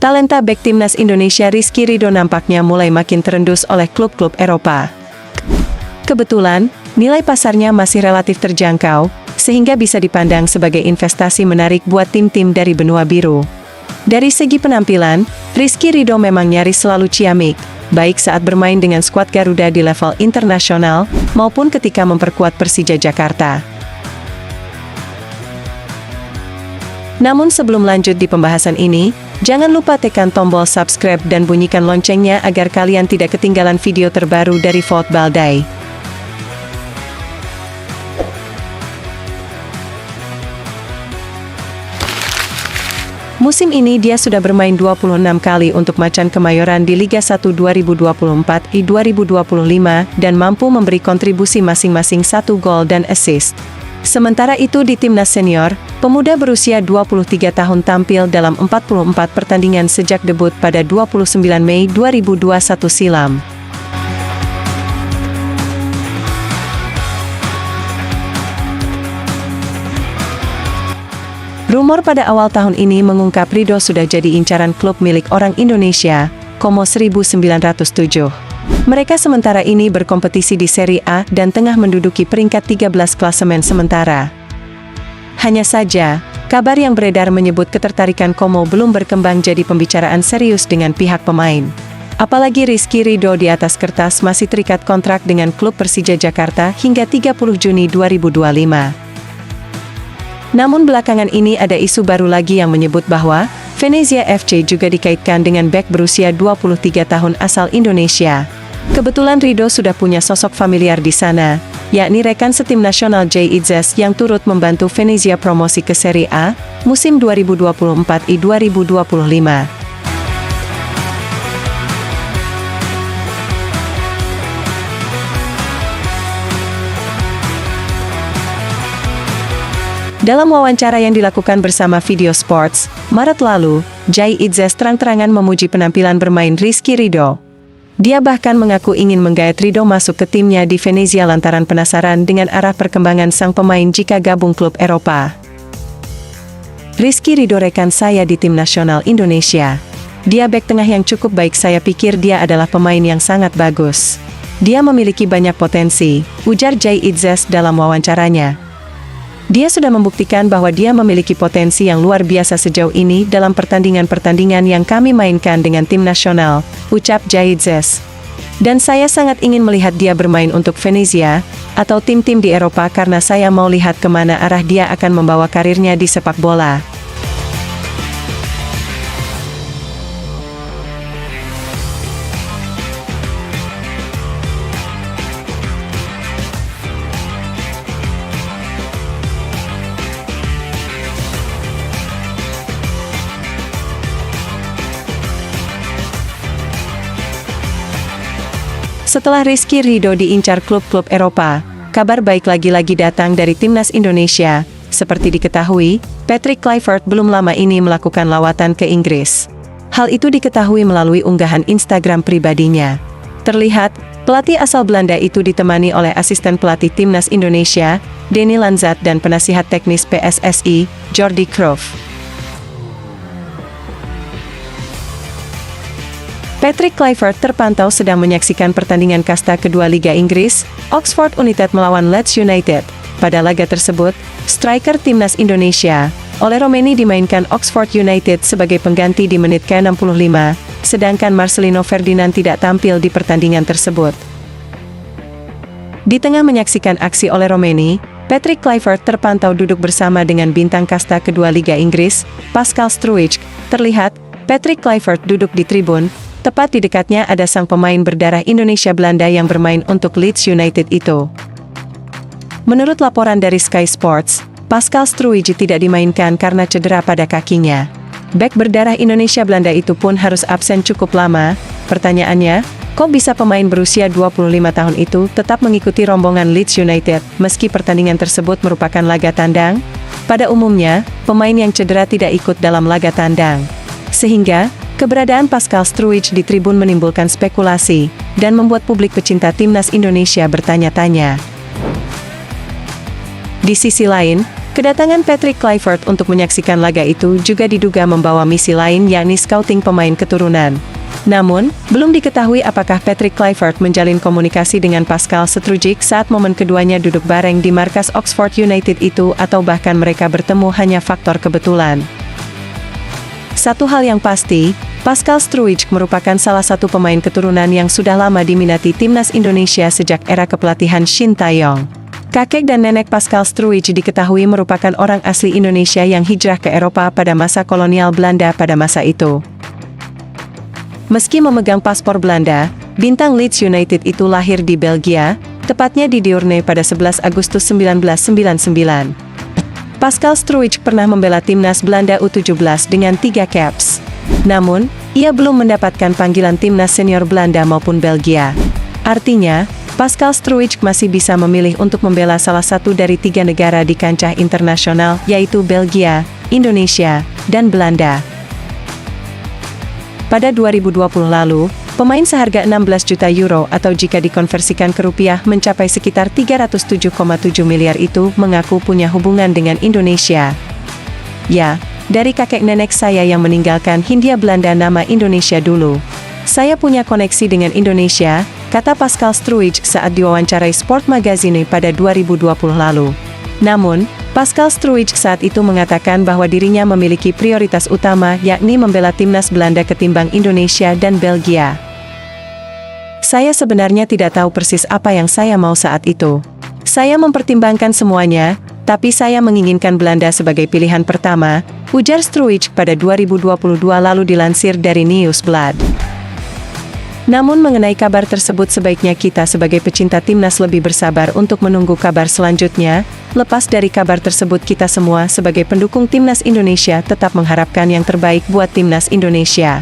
talenta bek timnas Indonesia Rizky Ridho nampaknya mulai makin terendus oleh klub-klub Eropa. Kebetulan, nilai pasarnya masih relatif terjangkau, sehingga bisa dipandang sebagai investasi menarik buat tim-tim dari benua biru. Dari segi penampilan, Rizky Ridho memang nyaris selalu ciamik, baik saat bermain dengan skuad Garuda di level internasional, maupun ketika memperkuat Persija Jakarta. Namun sebelum lanjut di pembahasan ini, jangan lupa tekan tombol subscribe dan bunyikan loncengnya agar kalian tidak ketinggalan video terbaru dari Football Day. Musim ini dia sudah bermain 26 kali untuk Macan Kemayoran di Liga 1 2024-2025 dan mampu memberi kontribusi masing-masing 1 gol dan assist. Sementara itu di timnas senior, pemuda berusia 23 tahun tampil dalam 44 pertandingan sejak debut pada 29 Mei 2021 silam. Rumor pada awal tahun ini mengungkap Ridho sudah jadi incaran klub milik orang Indonesia, Como 1907. Mereka sementara ini berkompetisi di Serie A dan tengah menduduki peringkat 13 klasemen sementara. Hanya saja, kabar yang beredar menyebut ketertarikan Como belum berkembang jadi pembicaraan serius dengan pihak pemain. Apalagi Rizky Ridho di atas kertas masih terikat kontrak dengan klub Persija Jakarta hingga 30 Juni 2025. Namun belakangan ini ada isu baru lagi yang menyebut bahwa Venezia FC juga dikaitkan dengan bek berusia 23 tahun asal Indonesia. Kebetulan Ridho sudah punya sosok familiar di sana, yakni rekan setim nasional Jay Idzes yang turut membantu Venezia promosi ke Serie A musim 2024-2025. Dalam wawancara yang dilakukan bersama Video Sports, Maret lalu, Jay Idzes terang-terangan memuji penampilan bermain Rizky Ridho. Dia bahkan mengaku ingin menggait Ridho masuk ke timnya di Venezia lantaran penasaran dengan arah perkembangan sang pemain jika gabung klub Eropa. Rizky Ridho rekan saya di tim nasional Indonesia. Dia bek tengah yang cukup baik, saya pikir dia adalah pemain yang sangat bagus. Dia memiliki banyak potensi, ujar Jay Idzes dalam wawancaranya. Dia sudah membuktikan bahwa dia memiliki potensi yang luar biasa sejauh ini dalam pertandingan-pertandingan yang kami mainkan dengan tim nasional, ucap Jay Idzes. Dan saya sangat ingin melihat dia bermain untuk Venezia, atau tim-tim di Eropa karena saya mau lihat kemana arah dia akan membawa karirnya di sepak bola. Setelah Rizky Ridho diincar klub-klub Eropa, kabar baik lagi-lagi datang dari timnas Indonesia. Seperti diketahui, Patrick Kluivert belum lama ini melakukan lawatan ke Inggris. Hal itu diketahui melalui unggahan Instagram pribadinya. Terlihat, pelatih asal Belanda itu ditemani oleh asisten pelatih timnas Indonesia, Denny Lanzat dan penasihat teknis PSSI, Jordi Cruyff. Patrick Kluivert terpantau sedang menyaksikan pertandingan kasta kedua Liga Inggris, Oxford United melawan Leeds United. Pada laga tersebut, striker timnas Indonesia, Ole Romeni dimainkan Oxford United sebagai pengganti di menit ke-65, sedangkan Marcelino Ferdinand tidak tampil di pertandingan tersebut. Di tengah menyaksikan aksi Ole Romeni, Patrick Kluivert terpantau duduk bersama dengan bintang kasta kedua Liga Inggris, Pascal Struijk. Terlihat, Patrick Kluivert duduk di tribun. Tepat di dekatnya ada sang pemain berdarah Indonesia-Belanda yang bermain untuk Leeds United itu. Menurut laporan dari Sky Sports, Pascal Struijk tidak dimainkan karena cedera pada kakinya. Bek berdarah Indonesia-Belanda itu pun harus absen cukup lama. Pertanyaannya, kok bisa pemain berusia 25 tahun itu tetap mengikuti rombongan Leeds United meski pertandingan tersebut merupakan laga tandang? Pada umumnya, pemain yang cedera tidak ikut dalam laga tandang. Sehingga, keberadaan Pascal Struijk di tribun menimbulkan spekulasi, dan membuat publik pecinta timnas Indonesia bertanya-tanya. Di sisi lain, Kedatangan Patrick Kluivert untuk menyaksikan laga itu juga diduga membawa misi lain, yakni scouting pemain keturunan. Namun, belum diketahui apakah Patrick Kluivert menjalin komunikasi dengan Pascal Struijk saat momen keduanya duduk bareng di markas Oxford United itu, atau bahkan mereka bertemu hanya faktor kebetulan. Satu hal yang pasti, Pascal Struijk merupakan salah satu pemain keturunan yang sudah lama diminati timnas Indonesia sejak era kepelatihan Shin Tae-yong. Kakek dan nenek Pascal Struijk diketahui merupakan orang asli Indonesia yang hijrah ke Eropa pada masa kolonial Belanda pada masa itu. Meski memegang paspor Belanda, bintang Leeds United itu lahir di Belgia, tepatnya di Deurne pada 11 Agustus 1999. Pascal Struijk pernah membela timnas Belanda U17 dengan 3 caps. Namun, ia belum mendapatkan panggilan timnas senior Belanda maupun Belgia. Artinya, Pascal Struijk masih bisa memilih untuk membela salah satu dari 3 negara di kancah internasional, yaitu Belgia, Indonesia, dan Belanda. Pada 2020 lalu, pemain seharga 16 juta euro atau jika dikonversikan ke rupiah mencapai sekitar 307,7 miliar itu mengaku punya hubungan dengan Indonesia. Ya, dari kakek nenek saya yang meninggalkan Hindia Belanda nama Indonesia dulu. Saya punya koneksi dengan Indonesia, kata Pascal Struijk saat diwawancarai Sport Magazine pada 2020 lalu. Namun, Pascal Struijk saat itu mengatakan bahwa dirinya memiliki prioritas utama, yakni membela timnas Belanda ketimbang Indonesia dan Belgia. Saya sebenarnya tidak tahu persis apa yang saya mau saat itu. Saya mempertimbangkan semuanya, tapi saya menginginkan Belanda sebagai pilihan pertama, ujar Struijk pada 2022 lalu dilansir dari Nieuwsblad. Namun mengenai kabar tersebut sebaiknya kita sebagai pecinta timnas lebih bersabar untuk menunggu kabar selanjutnya. Lepas dari kabar tersebut kita semua sebagai pendukung timnas Indonesia tetap mengharapkan yang terbaik buat timnas Indonesia.